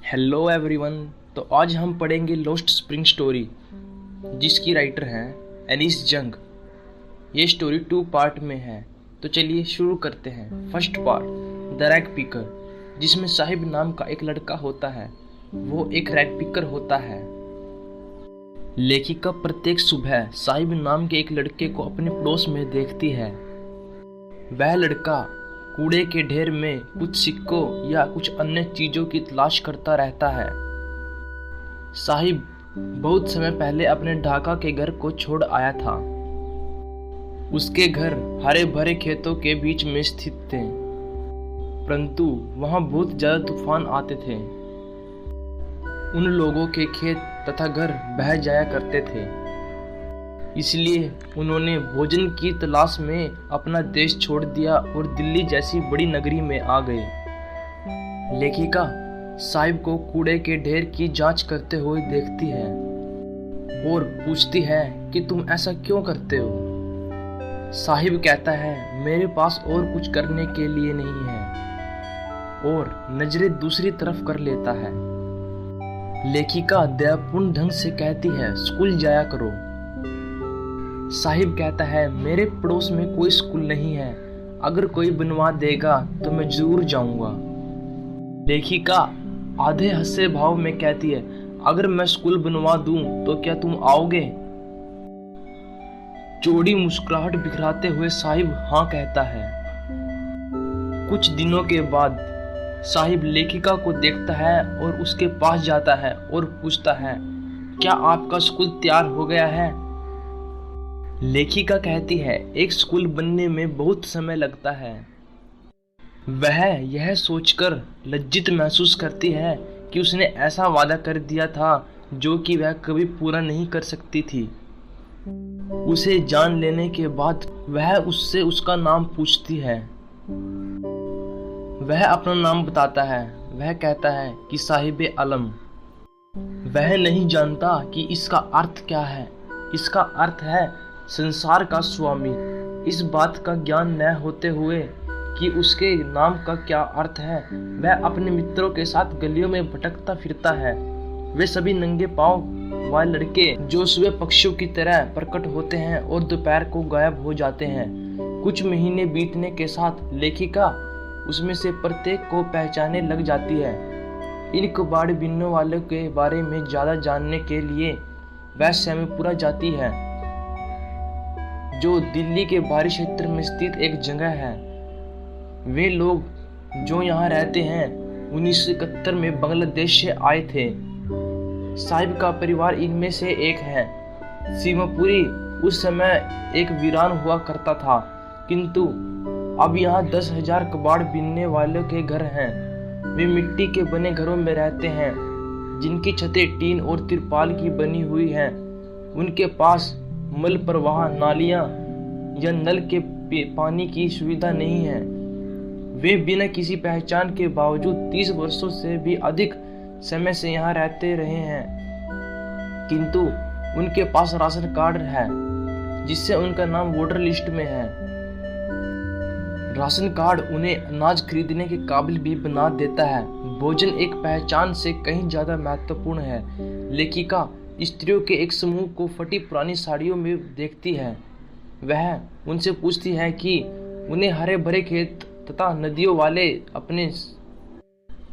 Hello everyone. तो आज हम पढ़ेंगे लॉस्ट स्प्रिंग स्टोरी, जिसकी राइटर हैं एनिस जंग। ये स्टोरी 2 पार्ट में है। तो चलिए शुरू करते हैं। First part, the rag picker, जिसमें साहिब नाम का एक लड़का होता है। वो एक रैग पिकर होता है। लेखिका प्रत्येक सुबह साहिब नाम के एक लड़के को अपने पड़ोस में देखती है। वह लड़का कूड़े के ढेर में कुछ सिक्कों या कुछ अन्य चीजों की तलाश करता रहता है। साहिब बहुत समय पहले अपने ढाका के घर को छोड़ आया था। उसके घर हरे भरे खेतों के बीच में स्थित थे, परंतु वहां बहुत ज्यादा तूफान आते थे। उन लोगों के खेत तथा घर बह जाया करते थे, इसलिए उन्होंने भोजन की तलाश में अपना देश छोड़ दिया और दिल्ली जैसी बड़ी नगरी में आ गए। लेखिका साहिब को कूड़े के ढेर की जांच करते हुए देखती है और पूछती है कि तुम ऐसा क्यों करते हो। साहिब कहता है, मेरे पास और कुछ करने के लिए नहीं है, और नजरें दूसरी तरफ कर लेता है। लेखिका दयापूर्ण ढंग से कहती है, स्कूल जाया करो। साहिब कहता है, मेरे पड़ोस में कोई स्कूल नहीं है, अगर कोई बनवा देगा तो मैं जरूर जाऊंगा। लेखिका आधे हंसे भाव में कहती है, अगर मैं स्कूल बनवा दूं तो क्या तुम आओगे? चौड़ी मुस्कुराहट बिखराते हुए साहिब हाँ कहता है। कुछ दिनों के बाद साहिब लेखिका को देखता है और उसके पास जाता है और पूछता है, क्या आपका स्कूल तैयार हो गया है? लेखिका कहती है, एक स्कूल बनने में बहुत समय लगता है। वह यह सोचकर लज्जित महसूस करती है कि उसने ऐसा वादा कर दिया था जो कि वह कभी पूरा नहीं कर सकती थी। उसे जान लेने के बाद वह उससे उसका नाम पूछती है। वह अपना नाम बताता है। वह कहता है कि साहिब आलम। वह नहीं जानता कि इसका अर्थ क्या है। इसका अर्थ है संसार का स्वामी। इस बात का ज्ञान न होते हुए कि उसके नाम का क्या अर्थ है, वह अपने मित्रों के साथ गलियों में भटकता फिरता है। वे सभी नंगे पांव वाले लड़के जो सुबह पक्षियों की तरह प्रकट होते हैं और दोपहर को गायब हो जाते हैं। कुछ महीने बीतने के साथ लेखिका उसमें से प्रत्येक को पहचानने लग जाती है। इन कबाड़ बिनने वालों के बारे में ज्यादा जानने के लिए वह सैमीपुरा जाती है, जो दिल्ली के बाहरी क्षेत्र में स्थित एक जगह है। वे लोग जो यहाँ रहते हैं 1971 में बांग्लादेश से आए थे। साहिब का परिवार इनमें से एक है। सीमापुरी उस समय एक वीरान हुआ करता था, किंतु अब यहाँ 10,000 कबाड़ बीनने वालों के घर हैं। वे मिट्टी के बने घरों में रहते हैं, जिनकी छतें टीन और तिरपाल की बनी हुई हैं। उनके पास मल प्रवाह, नालियां या नल के पानी की सुविधा नहीं है। वे बिना किसी पहचान के बावजूद 30 वर्षों से भी अधिक समय से यहाँ रहते रहे हैं, किंतु उनके पास राशन कार्ड है जिससे उनका नाम वोटर लिस्ट में है। राशन कार्ड उन्हें अनाज खरीदने के काबिल भी बना देता है। भोजन एक पहचान से कहीं ज्यादा महत्वपूर्ण है। लेखिका स्त्रियों के एक समूह को फटी पुरानी साड़ियों में देखती है। वह उनसे पूछती है कि उन्हें हरे भरे खेत तथा नदियों वाले अपने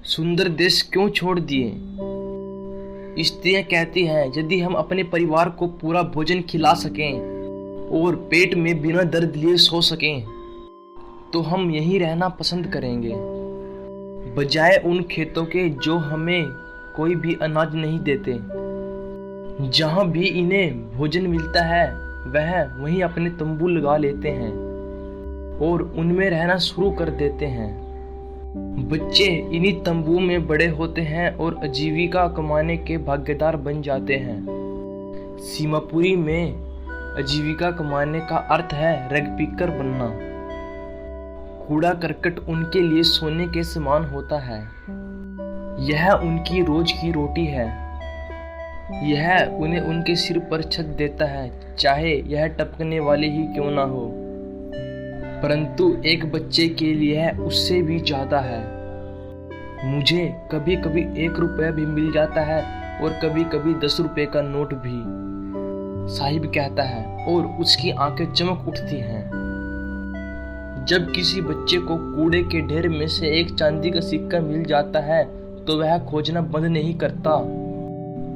सुंदर देश क्यों छोड़ दिए। स्त्रियां कहती हैं, यदि हम अपने परिवार को पूरा भोजन खिला सकें और पेट में बिना दर्द लिए सो सकें तो हम यहीं रहना पसंद करेंगे, बजाय उन खेतों के जो हमें कोई भी अनाज नहीं देते। जहां भी इन्हें भोजन मिलता है वह वहीं अपने तंबू लगा लेते हैं और उनमें रहना शुरू कर देते हैं। बच्चे इन्हीं तंबू में बड़े होते हैं और आजीविका कमाने के भागीदार बन जाते हैं। सीमापुरी में आजीविका कमाने का अर्थ है रैग पिकर बनना। कूड़ा करकट उनके लिए सोने के समान होता है। यह उनकी रोज की रोटी है। यह उन्हें उनके सिर पर छत देता है, चाहे यह टपकने वाली ही क्यों ना हो। परंतु एक बच्चे के लिए उससे भी ज्यादा है। मुझे कभी कभी 1 रुपया भी मिल जाता है और कभी कभी 10 रुपए का नोट भी, साहिब कहता है और उसकी आंखें चमक उठती हैं। जब किसी बच्चे को कूड़े के ढेर में से एक चांदी का सिक्का मिल जाता है तो वह खोजना बंद नहीं करता,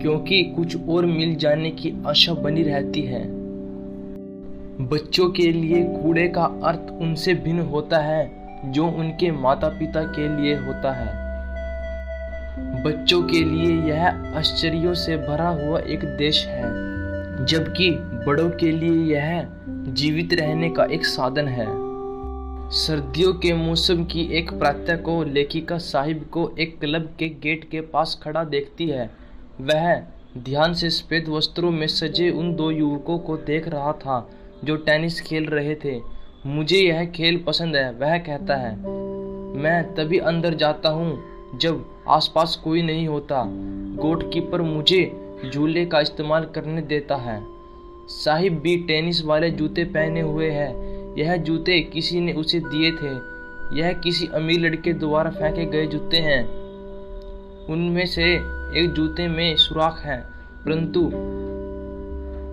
क्योंकि कुछ और मिल जाने की आशा बनी रहती है। बच्चों के लिए कूड़े का अर्थ उनसे भिन्न होता है जो उनके माता पिता के लिए होता है। बच्चों के लिए यह आश्चर्यों से भरा हुआ एक देश है, जबकि बड़ों के लिए यह जीवित रहने का एक साधन है। सर्दियों के मौसम की एक प्रातः को लेखिका साहिब को एक क्लब के गेट के पास खड़ा देखती है। वह ध्यान से सफेद वस्त्रों में सजे उन 2 युवकों को देख रहा था जो टेनिस खेल रहे थे। मुझे यह खेल पसंद है, वह कहता है। मैं तभी अंदर जाता हूँ जब आसपास कोई नहीं होता। गोलकीपर मुझे झूले का इस्तेमाल करने देता है। साहिब भी टेनिस वाले जूते पहने हुए है। यह जूते किसी ने उसे दिए थे। यह किसी अमीर लड़के द्वारा फेंके गए जूते हैं। उनमें से एक जूते में सुराख है, परंतु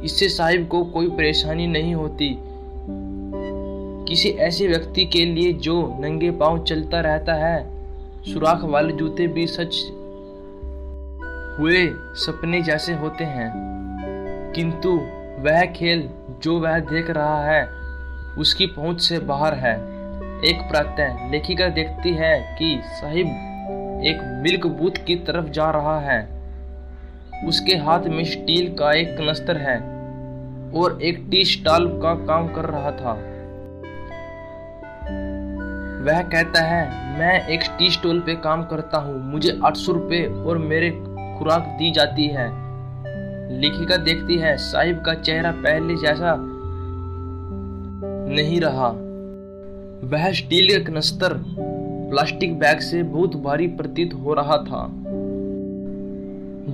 इससे साहिब को कोई परेशानी नहीं होती। किसी ऐसे व्यक्ति के लिए जो नंगे पांव चलता रहता है, सुराख वाले जूते भी सच हुए सपने जैसे होते हैं। किंतु वह खेल जो वह देख रहा है उसकी पहुंच से बाहर है। एक प्रातः लेखिका देखती है कि साहिब एक मिल्क बूथ की तरफ जा रहा है। उसके हाथ में स्टील का एक कनस्तर है और एक टी स्टॉल का काम कर रहा था। वह कहता है, मैं एक टी स्टॉल पे काम करता हूँ, मुझे 800 रुपये और मेरे खुराक दी जाती है। लेखिका देखती है साहिब का चेहरा पहले जैसा नहीं रहा। वह स्टील का कनस्तर प्लास्टिक बैग से बहुत भारी प्रतीत हो रहा था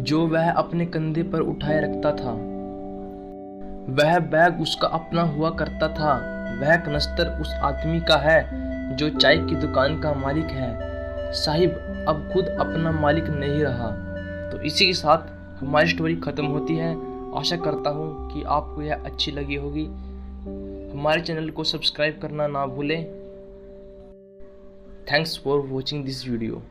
जो वह अपने कंधे पर उठाए रखता था। वह बैग उसका अपना हुआ करता था। वह कनस्तर उस आदमी का है जो चाय की दुकान का मालिक है। साहिब अब खुद अपना मालिक नहीं रहा। तो इसी के साथ हमारी स्टोरी खत्म होती है। आशा करता हूँ कि आपको यह अच्छी लगी होगी। हमारे चैनल को सब्सक्राइब करना ना भूलें। Thanks for watching this video.